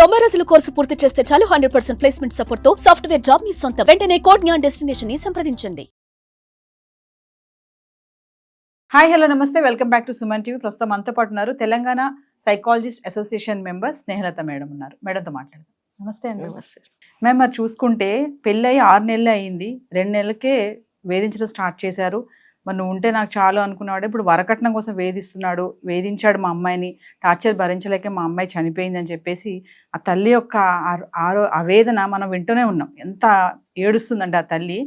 90 రోజుల కోర్సు పూర్తి చేస్తే చాలు 100% ప్లేస్మెంట్ సపోర్ట్ తో సాఫ్ట్వేర్ జాబ్ మీ సొంతం. వెంటనే కోడ్ జ్ఞాన్ డెస్టినేషన్ ని సంప్రదించండి. హాయ్ హలో నమస్తే, welcome back to Suman TV. ప్రస్తుతం మనతో పాటు ఉన్నారు Telangana psychologist association member Snehalatha madam ఉన్నారు. మేడంతో మాట్లాడదాం. నమస్తే అండి. నమస్తే. మేము మరి చూసుకుంటే పెళ్ళయి 6 నెలలు అయింది, 2 నెలలకే వేధించడం స్టార్ట్ చేశారు. మరి నువ్వు ఉంటే నాకు చాలు అనుకున్నాడు. ఇప్పుడు వరకట్నం కోసం వేధిస్తున్నాడు, వేధించాడు మా అమ్మాయిని, టార్చర్ భరించలేక మా అమ్మాయి చనిపోయిందని చెప్పేసి ఆ తల్లి యొక్క ఆవేదన మనం వింటూనే ఉన్నాం. ఎంత ఏడుస్తుందంటే ఆ తల్లి,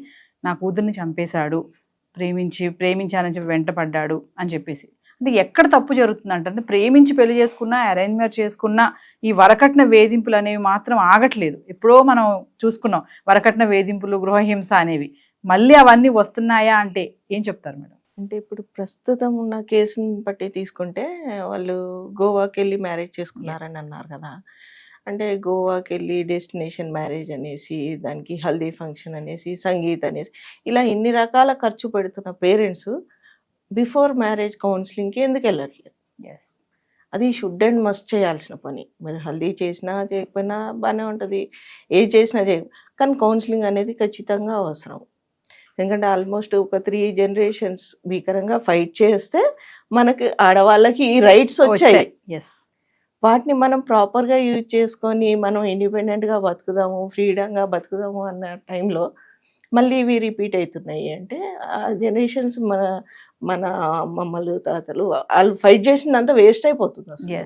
నా కూతుర్ని చంపేశాడు, ప్రేమించానని చెప్పి వెంటపడ్డాడు అని చెప్పేసి. అంటే ఎక్కడ తప్పు జరుగుతుంది అంటే ప్రేమించి పెళ్లి చేసుకున్నా, అరేంజ్ మ్యారేజ్ చేసుకున్నా ఈ వరకట్న వేధింపులు అనేవి మాత్రం ఆగట్లేదు. ఎప్పుడో మనం చూసుకున్నాం వరకట్న వేధింపులు, గృహహింస అనేవి. మళ్ళీ అవన్నీ వస్తున్నాయా అంటే ఏం చెప్తారు మేడం? అంటే ఇప్పుడు ప్రస్తుతం ఉన్న కేసుని బట్టి తీసుకుంటే వాళ్ళు గోవాకి వెళ్ళి మ్యారేజ్ చేసుకున్నారని అన్నారు కదా. అంటే గోవాకి వెళ్ళి డెస్టినేషన్ మ్యారేజ్ అనేసి, దానికి హల్దీ ఫంక్షన్ అనేసి, సంగీత్ అనేసి, ఇలా ఇన్ని రకాల ఖర్చు పెడుతున్న పేరెంట్స్ బిఫోర్ మ్యారేజ్ కౌన్సిలింగ్కి ఎందుకు వెళ్ళట్లేదు? అది షుడ్ అండ్ మస్ట్ చేయాల్సిన పని. మరి హల్దీ చేసినా చేయకపోయినా బాగానే ఉంటుంది, ఏ చేసినా కానీ కౌన్సిలింగ్ అనేది ఖచ్చితంగా అవసరం. ఎందుకంటే ఆల్మోస్ట్ ఒక 3 generations భీకరంగా ఫైట్ చేస్తే మనకి ఆడవాళ్ళకి ఈ రైట్స్ వచ్చాయి. వాటిని మనం ప్రాపర్గా యూజ్ చేసుకొని మనం ఇండిపెండెంట్గా బతుకుదాము, ఫ్రీడంగా బతుకుదాము అన్న టైంలో మళ్ళీ ఇవి రిపీట్ అవుతున్నాయి. అంటే ఆ జనరేషన్స్ మన అమ్మమ్మలు, తాతలు వాళ్ళు ఫైట్ చేసినంత వేస్ట్ అయిపోతుంది అసలు.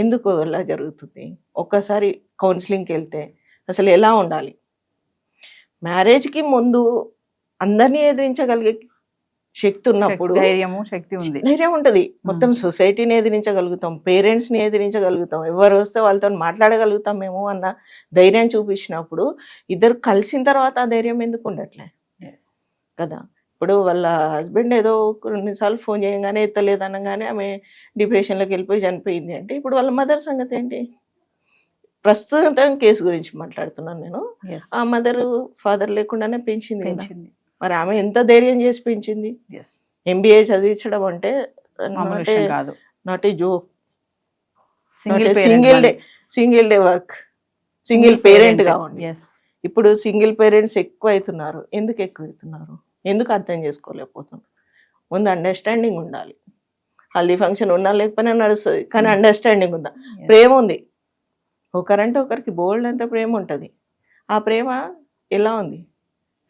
ఎందుకు అలా జరుగుతుంది? ఒక్కసారి కౌన్సిలింగ్కి వెళ్తే అసలు ఎలా ఉండాలి, మ్యారేజ్కి ముందు అందరినీ ఎదిరించగలిగే శక్తి ఉన్నప్పుడు ధైర్యం ఉంటుంది. మొత్తం సొసైటీని ఎదిరించగలుగుతాం, పేరెంట్స్ని ఎదిరించగలుగుతాం, ఎవరు వస్తే వాళ్ళతో మాట్లాడగలుగుతాం మేము అన్న ధైర్యం చూపించినప్పుడు ఇద్దరు కలిసిన తర్వాత ఆ ధైర్యం ఎందుకు ఉండట్లే కదా. ఇప్పుడు వాళ్ళ హస్బెండ్ ఏదో కొన్నిసార్లు ఫోన్ చేయగానే ఎత్తలేదు అనగానే ఆమె డిప్రెషన్లోకి వెళ్ళిపోయి చనిపోయింది అంటే ఇప్పుడు వాళ్ళ మదర్ సంగతి ఏంటి? ప్రస్తుతం కేసు గురించి మాట్లాడుతున్నాను నేను. ఆ మదర్ ఫాదర్ లేకుండానే పెంచింది. మరి ఆమె ఎంత ధైర్యం చేసి పెంచింది. MBA చదివించడం అంటే not a joke. Single day work, single parent కావండి. ఇప్పుడు సింగిల్ పేరెంట్స్ ఎక్కువ అవుతున్నారు. ఎందుకు ఎక్కువ అవుతున్నారు? ఎందుకు అర్థం చేసుకోలేకపోతున్నారు? ముందు అండర్స్టాండింగ్ ఉండాలి. హల్దీ ఫంక్షన్ ఉన్నా లేకపోయినా నడుస్తుంది, కానీ అండర్స్టాండింగ్ ఉందా? ప్రేమ ఉంది, ఒకరంటే ఒకరికి బోల్డ్ అంత ప్రేమ ఉంటుంది. ఆ ప్రేమ ఎలా ఉంది?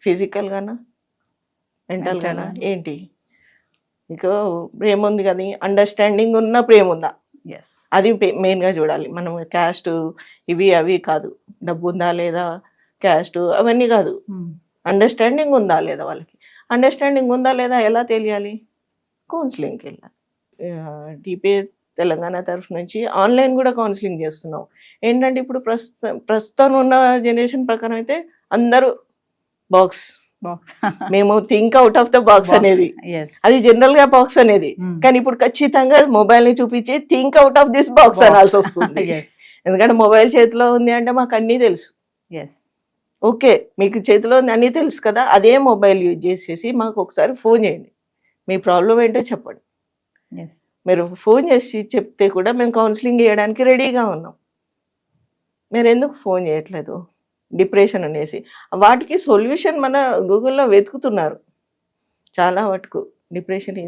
ఫిజికల్గానా, మెంటల్గానా, ఏంటి? మీకు ప్రేమ ఉంది కదా, అండర్స్టాండింగ్ ఉన్న ప్రేమ ఉందా? అది మెయిన్గా చూడాలి. మనం క్యాస్ట్ ఇవి అవి కాదు, డబ్బు ఉందా లేదా, క్యాస్ట్ అవన్నీ కాదు, అండర్స్టాండింగ్ ఉందా లేదా. వాళ్ళకి అండర్స్టాండింగ్ ఉందా లేదా ఎలా తెలియాలి? కౌన్సిలింగ్కి వెళ్ళాలి. DPA తెలంగాణ తరఫు నుంచి ఆన్లైన్ కూడా కౌన్సిలింగ్ చేస్తున్నాం. ఏంటంటే ఇప్పుడు ప్రస్తుతం ఉన్న జనరేషన్ ప్రకారం అయితే అందరూ బాక్స్ మేము think out of the box అనేది, అది జనరల్ గా బాక్స్ అనేది. కానీ ఇప్పుడు ఖచ్చితంగా మొబైల్ ని చూపించి think out of this box అనాల్సి వస్తుంది. ఎందుకంటే మొబైల్ చేతిలో ఉంది అంటే మాకు అన్నీ తెలుసు. ఓకే, మీకు చేతిలో ఉంది అన్నీ తెలుసు కదా, అదే మొబైల్ యూజ్ చేసేసి మాకు ఒకసారి ఫోన్ చేయండి, మీ ప్రాబ్లం ఏంటో చెప్పండి. మీరు ఫోన్ చేసి చెప్తే కూడా మేము కౌన్సిలింగ్ చేయడానికి రెడీగా ఉన్నాం. మీరు ఎందుకు ఫోన్ చేయట్లేదు? డిప్రెషన్ అనేసి వాటికి సొల్యూషన్ మన గూగుల్లో వెతుకుతున్నారు చాలా మటుకు. డిప్రెషన్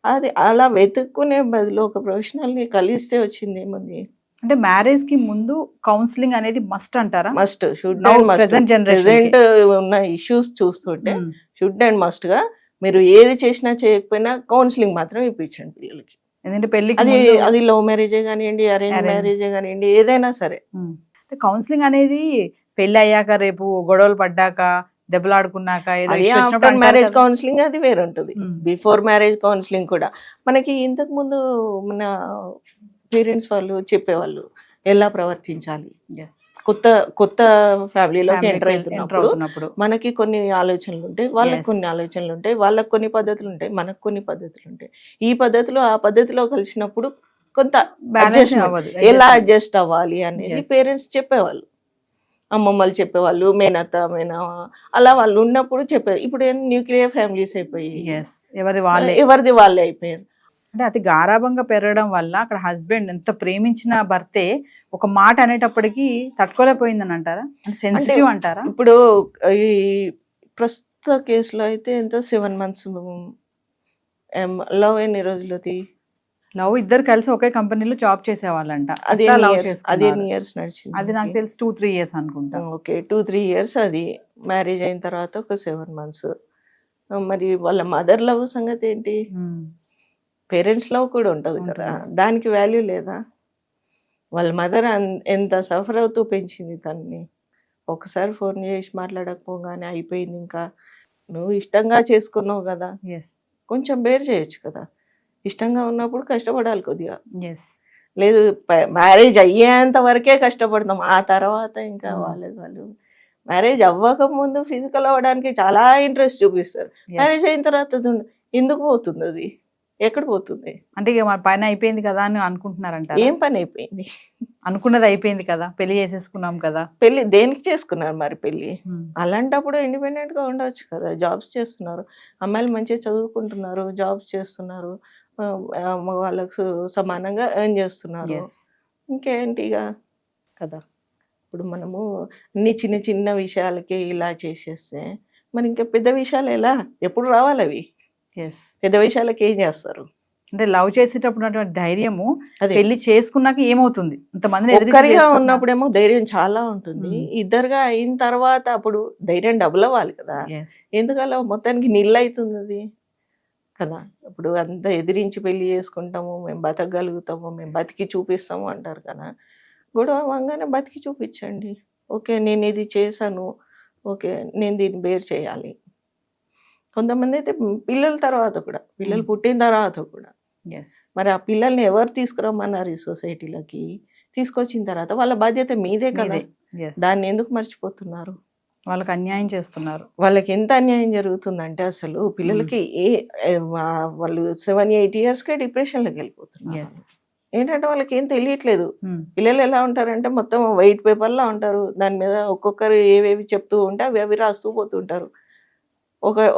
అది అలా వెతుక్కునే బదులు ఒక ప్రొఫెషనల్ని కలిస్తే వచ్చింది ఏముంది. అంటే మ్యారేజ్ కి ముందు కౌన్సిలింగ్ అనేది మస్ట్ అంటారా? Must, should and must. Present ఉన్న ఇష్యూస్ చూస్తుంటే షుడ్ అండ్ మస్ట్ గా మీరు ఏది చేసినా చేయకపోయినా కౌన్సిలింగ్ మాత్రం ఇప్పించండి పిల్లలకి. ఎందుకంటే పెళ్లి అది లవ్ మ్యారేజే కానివ్వండి, అరేంజ్ మ్యారేజే కానివ్వండి, ఏదైనా సరే. కౌన్సిలింగ్ అనేది పెళ్లి అయ్యాక, రేపు గొడవలు పడ్డాక, దెబ్బలాడుకున్నాక, మ్యారేజ్ కౌన్సిలింగ్ అది వేరే ఉంటుంది. బిఫోర్ మ్యారేజ్ కౌన్సిలింగ్ కూడా మనకి ఇంతకు ముందు మన పేరెంట్స్ వాళ్ళు చెప్పేవాళ్ళు ఎలా ప్రవర్తించాలి. కొత్త ఫ్యామిలీలోకి ఎంటర్ అవుతున్నప్పుడు మనకి కొన్ని ఆలోచనలు ఉంటాయి, వాళ్ళకి కొన్ని ఆలోచనలు ఉంటాయి, వాళ్ళకి కొన్ని పద్ధతులు ఉంటాయి, మనకు కొన్ని పద్ధతులు ఉంటాయి. ఈ పద్ధతిలో ఆ పద్ధతిలో కలిసినప్పుడు కొంత ఎలా అడ్జస్ట్ అవ్వాలి అనేది పేరెంట్స్ చెప్పేవాళ్ళు, అమ్మమ్మలు చెప్పేవాళ్ళు, మేనత్త మేనవ అలా వాళ్ళు ఉన్నప్పుడు చెప్పేవాళ్ళు. ఇప్పుడు న్యూక్లియర్ ఫ్యామిలీస్ అయిపోయి ఎవరిది వాళ్ళే అయిపోయారు. అంటే అతి గారాబంగా పెరగడం వల్ల అక్కడ హస్బెండ్ ఎంత ప్రేమించిన భర్తే ఒక మాట అనేటప్పటికి తట్టుకోలేకపోయిందని అంటారా? అంటే సెన్సిటివ్ అంటారా? ఇప్పుడు ఈ ప్రస్తుత కేసులో అయితే ఎంత 7 months లవ్ ఎన్ని రోజులది? లవ్ ఇద్దరు కలిసి ఒకే కంపెనీలో జాబ్ చేసేవాళ్ళంట. అది అట్లా లవ్ అది చేసుకున్నారు. ఎన్ని ఇయర్స్ నడిచింది? అది నాకు తెలిసి 2-3 years అనుకుంటా. Okay, 2-3 years. అది మ్యారేజ్ అయిన తర్వాత ఒక 7 months. మరి వాళ్ళ మదర్ లవ్ సంగతి ఏంటి? పేరెంట్స్ లవ్ కూడా ఉంటుంది కదా, దానికి వాల్యూ లేదా? వాళ్ళ మదర్ ఎంత సఫర్ అవుతూ పెంచింది తనని. ఒకసారి ఫోన్ చేసి మాట్లాడకపోగానే అయిపోయింది. ఇంకా నువ్వు ఇష్టంగా చేసుకున్నావు కదా, ఎస్ కొంచెం బేర్ చేయొచ్చు కదా. ఇష్టంగా ఉన్నప్పుడు కష్టపడాలి కొద్దిగా. ఎస్ లేదు మ్యారేజ్ అయ్యేంత వరకే కష్టపడతాం, ఆ తర్వాత ఇంకా వాళ్ళు మ్యారేజ్ అవ్వక ముందు ఫిజికల్ అవ్వడానికి చాలా ఇంట్రెస్ట్ చూపిస్తారు. మ్యారేజ్ అయిన తర్వాత ఎందుకు పోతుంది? అది ఎక్కడ పోతుంది? అంటే ఇక మన పని అయిపోయింది కదా అని అనుకుంటున్నారంట. ఏం పని అయిపోయింది? అనుకున్నది అయిపోయింది కదా, పెళ్లి చేసేసుకున్నాం కదా. పెళ్లి దేనికి చేసుకున్నారు మరి? పెళ్లి అలాంటప్పుడు ఇండిపెండెంట్ గా ఉండవచ్చు కదా. జాబ్స్ చేస్తున్నారు, అమ్మాయిలు మంచిగా చదువుకుంటున్నారు, జాబ్స్ చేస్తున్నారు, వాళ్ళకు సమానంగా ఎర్న్ చేస్తున్నారు. ఇంకేంటి ఇక కదా. ఇప్పుడు మనము అన్ని చిన్న చిన్న విషయాలకి ఇలా చేసేస్తే మరి ఇంకా పెద్ద విషయాలు ఎలా ఎప్పుడు రావాలి? అవి పెద్ద విషయాలకి ఏం చేస్తారు? అంటే లవ్ చేసేటప్పుడు ఉన్నటువంటి ధైర్యము పెళ్లి చేసుకున్నాక ఏమవుతుంది? ఇంతమంది ఒక్కరిగా ఉన్నప్పుడేమో ధైర్యం చాలా ఉంటుంది, ఇద్దరుగా అయిన తర్వాత అప్పుడు ధైర్యం డబుల్ అవ్వాలి కదా. ఎందుకలా మొత్తానికి నిల్ అవుతుంది అది కదా. ఇప్పుడు అంతా ఎదిరించి పెళ్లి చేసుకుంటాము, మేము బతకగలుగుతాము, మేము బతికి చూపిస్తాము అంటారు కదా. గొడవ అవ్వగానే బతికి చూపించండి. ఓకే, నేను ఇది చేశాను, ఓకే నేను దీన్ని బేర్ చేయాలి. కొంతమంది అయితే పిల్లల తర్వాత కూడా, పిల్లలు పుట్టిన తర్వాత కూడా, మరి ఆ పిల్లల్ని ఎవరు తీసుకురమ్మన్నారు ఈ సొసైటీలోకి? తీసుకొచ్చిన తర్వాత వాళ్ళ బాధ్యత మీదే కదా, దాన్ని ఎందుకు మర్చిపోతున్నారు? వాళ్ళకి అన్యాయం చేస్తున్నారు. వాళ్ళకి ఎంత అన్యాయం జరుగుతుందంటే అసలు పిల్లలకి వాళ్ళు 7-8 yearsకే డిప్రెషన్లోకి వెళ్ళిపోతున్నారు. ఏంటంటే వాళ్ళకి ఏం తెలియట్లేదు. పిల్లలు ఎలా ఉంటారంటే మొత్తం వైట్ పేపర్లా ఉంటారు, దాని మీద ఒక్కొక్కరు ఏవేవి చెప్తూ ఉంటే అవి రాస్తూ పోతుంటారు.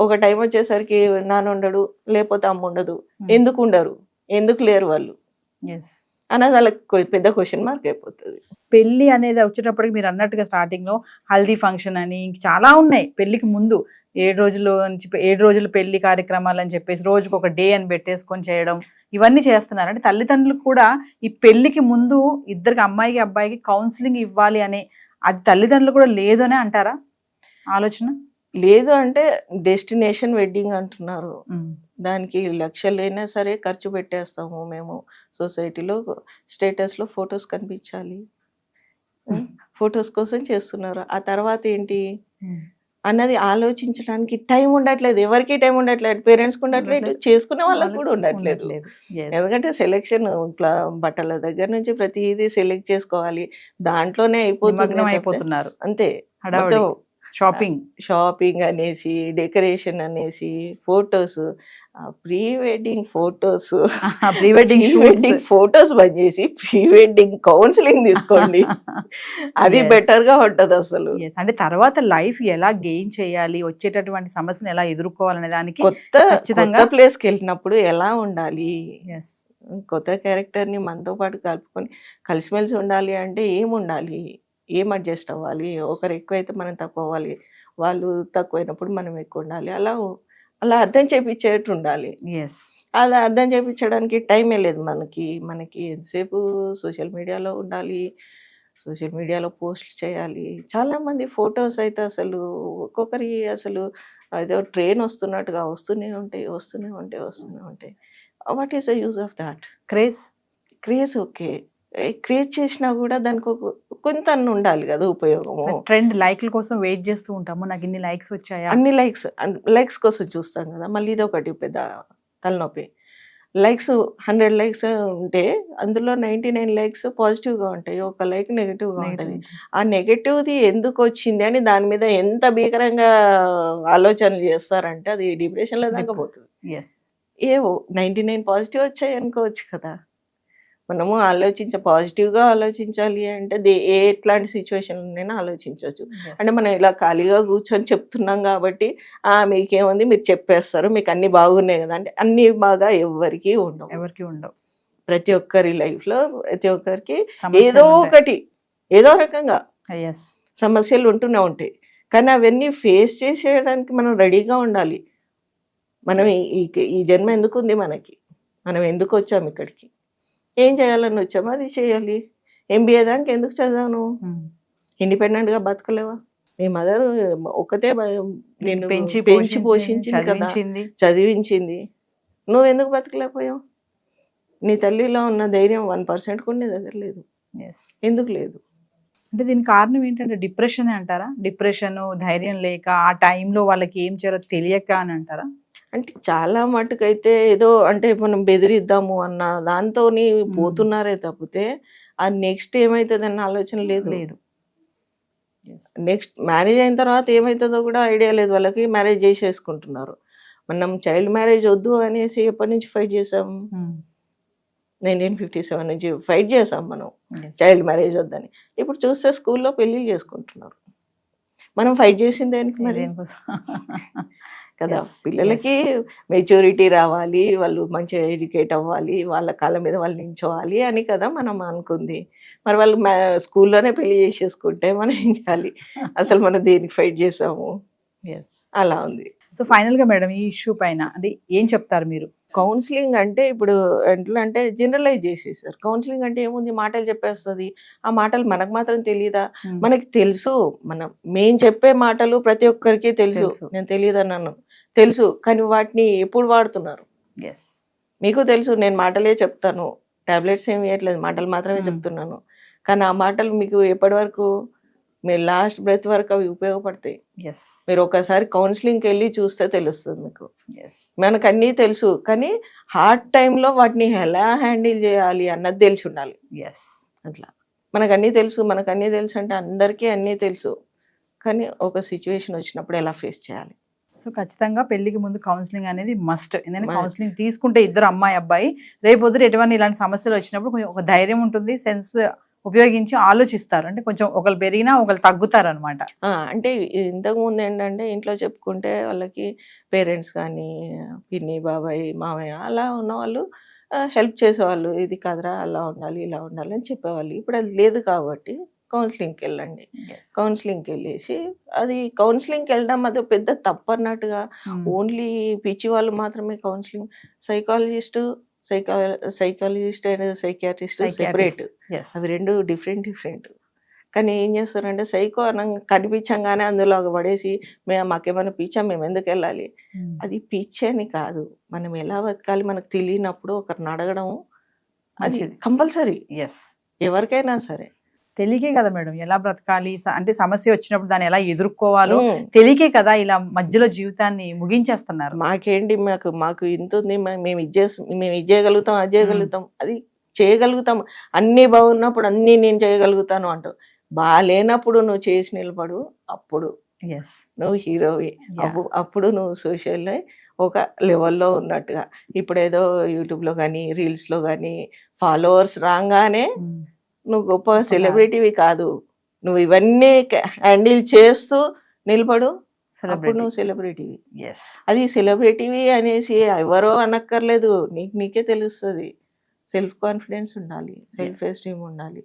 ఒక టైం వచ్చేసరికి నాన్న ఉండడు, లేకపోతే అమ్మ ఉండదు. ఎందుకు ఉండరు, ఎందుకు లేరు వాళ్ళు అనేది వాళ్ళకి పెద్ద క్వశ్చన్ మార్క్ అయిపోతుంది. పెళ్లి అనేది వచ్చేటప్పటికి మీరు అన్నట్టుగా స్టార్టింగ్ లో హల్దీ ఫంక్షన్ అని ఇంక చాలా ఉన్నాయి. పెళ్లికి ముందు 7 రోజులు పెళ్లి కార్యక్రమాలు అని చెప్పేసి రోజుకు ఒక డే అని పెట్టేసుకొని చేయడం, ఇవన్నీ చేస్తున్నారు. అంటే తల్లిదండ్రులు కూడా ఈ పెళ్లికి ముందు ఇద్దరికి, అమ్మాయికి అబ్బాయికి కౌన్సిలింగ్ ఇవ్వాలి అనే అది తల్లిదండ్రులు కూడా లేదు అనే అంటారా? ఆలోచన లేదు అంటే డెస్టినేషన్ వెడ్డింగ్ అంటున్నారు. దానికి లక్షలైనా సరే ఖర్చు పెట్టేస్తాము మేము. సొసైటీలో స్టేటస్లో ఫొటోస్ కనిపించాలి, ఫొటోస్ కోసం చేస్తున్నారు. ఆ తర్వాత ఏంటి అన్నది ఆలోచించడానికి టైం ఉండట్లేదు, ఎవరికి టైం ఉండట్లేదు. పేరెంట్స్ ఉండట్లేదు, చేసుకునే వాళ్ళకి కూడా ఉండట్లేదు. ఎందుకంటే సెలెక్షన్ ఇట్లా బట్టల దగ్గర నుంచి ప్రతిదీ సెలెక్ట్ చేసుకోవాలి, దాంట్లోనే అయిపోతున్నారు అంతే. షాపింగ్ అనేసి, డెకరేషన్ అనేసి, photos, pre wedding photos, photos బంద్ చేసి ప్రీ వెడ్డింగ్ కౌన్సిలింగ్ తీసుకోండి, అది బెటర్ గా ఉంటది అసలు. అంటే తర్వాత లైఫ్ ఎలా గెయిన్ చేయాలి, వచ్చేటటువంటి సమస్యను ఎలా ఎదుర్కోవాలనే దానికి కొత్త ప్లేస్ కి వెళ్ళినప్పుడు ఎలా ఉండాలి, కొత్త క్యారెక్టర్ ని మనతో పాటు కలుపుకొని కలిసిమెలిసి ఉండాలి అంటే ఏముండాలి, ఏం అడ్జస్ట్ అవ్వాలి, ఒకరు ఎక్కువ అయితే మనం తక్కువ అవ్వాలి, వాళ్ళు తక్కువైనప్పుడు మనం ఎక్కువ ఉండాలి, అలా అర్థం చేయించేట్టు ఉండాలి. అలా అర్థం చేయించడానికి టైమే లేదు మనకి ఎంతసేపు సోషల్ మీడియాలో ఉండాలి, సోషల్ మీడియాలో పోస్ట్ చేయాలి. చాలామంది ఫొటోస్ అయితే అసలు ఒక్కొక్కరి అసలు ఏదో ట్రైన్ వస్తున్నట్టుగా వస్తూనే ఉంటాయి. What is the use of that? Craze okay, create చేసినా కూడా దానికి కొంత ఉండాలి కదా ఉపయోగము. ట్రెండ్ లైక్ల కోసం వెయిట్ చేస్తూ ఉంటాము, నాకు ఇన్ని లైక్స్ వచ్చాయా, అన్ని లైక్స్ కోసం చూస్తాం కదా. మళ్ళీ ఇది ఒకటి పెద్ద తలనొప్పి. 100 likes ఉంటే అందులో 99 likes పాజిటివ్గా ఉంటాయి, ఒక లైక్ నెగిటివ్గా ఉంటుంది. ఆ నెగిటివ్ది ఎందుకు వచ్చింది అని దాని మీద ఎంత భీకరంగా ఆలోచనలు చేస్తారంటే అది డిప్రెషన్లో దాకా పోతుంది. ఏవో 99 పాజిటివ్ వచ్చాయి అనుకోవచ్చు కదా, మనము పాజిటివ్గా ఆలోచించాలి అంటే ఎట్లాంటి సిచ్యువేషన్లైనా ఆలోచించవచ్చు. అంటే మనం ఇలా ఖాళీగా కూర్చొని చెప్తున్నాం కాబట్టి మీకేముంది మీరు చెప్పేస్తారు, మీకు అన్ని బాగున్నాయి కదా అంటే అన్ని బాగా ఎవరికి ఉండవు. ప్రతి ఒక్కరి లైఫ్లో ప్రతి ఒక్కరికి ఏదో ఒకటి ఏదో రకంగా సమస్యలు ఉంటూనే ఉంటాయి. కానీ అవన్నీ ఫేస్ చేసేయడానికి మనం రెడీగా ఉండాలి. మనం ఈ జన్మ ఎందుకు ఉంది మనకి, మనం ఎందుకు వచ్చాము ఇక్కడికి, ఏం చేయాలని వచ్చామో అది చేయాలి. MBA దానికి ఎందుకు చదివాను, ఇండిపెండెంట్గా బతకలేవా? నీ మదర్ ఒకతే నేను పెంచి పోషించింది కదా, చదివించింది. నువ్వెందుకు బతకలేకపోయావు? నీ తల్లిలో ఉన్న ధైర్యం 1% కూడా నీ దగ్గర లేదు. ఎందుకు లేదు? అంటే దీనికి కారణం ఏంటంటే డిప్రెషన్ అంటారా? డిప్రెషన్, ధైర్యం లేక, ఆ టైంలో వాళ్ళకి ఏం చేయాలో తెలియక అని అంటారా? అంటే చాలా మటుకైతే ఏదో అంటే మనం బెదిరిద్దాము అన్న దాంతో పోతున్నారే తప్పితే ఆ నెక్స్ట్ ఏమవుతుంది అన్న ఆలోచన లేదు. నెక్స్ట్ మ్యారేజ్ అయిన తర్వాత ఏమవుతుందో కూడా ఐడియా లేదు వాళ్ళకి. మ్యారేజ్ చేసేసుకుంటున్నారు. మనం చైల్డ్ మ్యారేజ్ వద్దు అనేసి ఎప్పటి నుంచి ఫైట్ చేసాం? 1957 నుంచి ఫైట్ చేసాం మనం చైల్డ్ మ్యారేజ్ వద్దని. ఇప్పుడు చూస్తే స్కూల్లో పెళ్ళిళ్ళు చేసుకుంటున్నారు. మనం ఫైట్ చేసింది దేనికి మరి కదా? పిల్లలకి మెచ్యూరిటీ రావాలి, వాళ్ళు మంచిగా ఎడ్యుకేట్ అవ్వాలి, వాళ్ళ కాళ్ళ మీద వాళ్ళు నించోవాలి అని కదా మనం అనుకుంది. మరి వాళ్ళు స్కూల్లోనే పెళ్లి చేసేసుకుంటే మనం ఏం చేయాలి? అసలు మనం దేనికి ఫైట్ చేసాము? అలా ఉంది. సో ఫైనల్ గా మేడం, ఈ ఇష్యూ పైన అంటే ఏం చెప్తారు మీరు? కౌన్సిలింగ్ అంటే ఇప్పుడు ఎట్లా అంటే జనరలైజ్ చేసేసారు. కౌన్సిలింగ్ అంటే ఏముంది, మాటలు చెప్పేస్తుంది. ఆ మాటలు మనకు మాత్రం తెలియదా? మనకి తెలుసు, మేము చెప్పే మాటలు ప్రతి ఒక్కరికి తెలుసు. నేను తెలియదన్నాను, తెలుసు. కానీ వాటిని ఎప్పుడు వాడుతున్నారు? మీకు తెలుసు, నేను మాటలే చెప్తాను, టాబ్లెట్స్ ఏమి ఇవ్వట్లేదు, మాటలు మాత్రమే చెప్తున్నాను. కానీ ఆ మాటలు మీకు ఎప్పటి వరకు, మీరు లాస్ట్ బ్రెత్ వరకు అవి ఉపయోగపడతాయి. మీరు ఒకసారి కౌన్సిలింగ్కి వెళ్ళి చూస్తే తెలుస్తుంది మీకు. మనకు అన్నీ తెలుసు, కానీ హార్డ్ టైంలో వాటిని ఎలా హ్యాండిల్ చేయాలి అన్నది తెలిసి ఉండాలి. అట్లా మనకు అన్నీ తెలుసు అంటే అందరికీ అన్నీ తెలుసు, కానీ ఒక సిచ్యువేషన్ వచ్చినప్పుడు ఎలా ఫేస్ చేయాలి. సో ఖచ్చితంగా పెళ్లికి ముందు కౌన్సిలింగ్ అనేది మస్ట్. ఎందుకంటే కౌన్సిలింగ్ తీసుకుంటే ఇద్దరు అమ్మాయి అబ్బాయి రేపొద్దు ఎటువంటి ఇలాంటి సమస్యలు వచ్చినప్పుడు కొంచెం ఒక ధైర్యం ఉంటుంది, సెన్స్ ఉపయోగించి ఆలోచిస్తారు. అంటే కొంచెం ఒకరు పెరిగినా ఒకరు తగ్గుతారు అనమాట. అంటే ఇంతకుముందు ఏంటంటే ఇంట్లో చెప్పుకుంటే వాళ్ళకి పేరెంట్స్ కానీ పిన్ని బాబాయ్ మామయ్య అలా ఉన్న వాళ్ళు హెల్ప్ చేసేవాళ్ళు. ఇది కాదురా, అలా ఉండాలి ఇలా ఉండాలి అని చెప్పేవాళ్ళు. ఇప్పుడు అది లేదు కాబట్టి కౌన్సిలింగ్కి వెళ్ళండి. కౌన్సిలింగ్కి వెళ్ళేసి అది కౌన్సిలింగ్కి వెళ్ళడం అది పెద్ద తప్పు అన్నట్టుగా ఓన్లీ పిచ్చి వాళ్ళు మాత్రమే counselling. Psychologist and psychiatrist separate, అవి రెండు డిఫరెంట్. కానీ ఏం చేస్తారంటే సైకో కనిపించంగానే అందులో పడేసి మాకేమైనా పిచ్చా, మేము ఎందుకు వెళ్ళాలి? అది పిచ్చి అని కాదు, మనం ఎలా బతకాలి మనకు తెలియనప్పుడు ఒకరిని అడగడం అది కంపల్సరీ. ఎవరికైనా సరే తెలియకే కదా మేడం ఎలా బ్రతకాలి, అంటే సమస్య వచ్చినప్పుడు దాన్ని ఎలా ఎదుర్కోవాలో తెలియకే కదా ఇలా మధ్యలో జీవితాన్ని ముగించేస్తున్నారు. మాకేంటి, మాకు ఇంత ఉంది, మేము ఇది చేయగలుగుతాం, అది చేయగలుగుతాం, అది చేయగలుగుతాం. అన్నీ బాగున్నప్పుడు అన్నీ నేను చేయగలుగుతాను అంటావు. బాగాలేనప్పుడు నువ్వు చేసి నిలబడు, అప్పుడు నువ్వు హీరోవి. అప్పుడు నువ్వు సోషల్లో ఒక లెవెల్లో ఉన్నట్టుగా. ఇప్పుడు ఏదో యూట్యూబ్లో కానీ రీల్స్లో కానీ ఫాలోవర్స్ రాగానే నువ్వు గొప్ప సెలబ్రిటీవి కాదు. నువ్వు ఇవన్నీ హ్యాండిల్ చేస్తూ నిలబడు, అప్పుడు నువ్వు సెలబ్రిటీవి. అది సెలబ్రిటీవి అనేసి ఎవరో అనక్కర్లేదు, నీకే తెలుస్తుంది. సెల్ఫ్ కాన్ఫిడెన్స్ ఉండాలి, సెల్ఫ్ ఎస్టీమ్ ఉండాలి,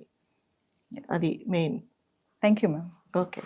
అది main. Thank you ma'am. Okay.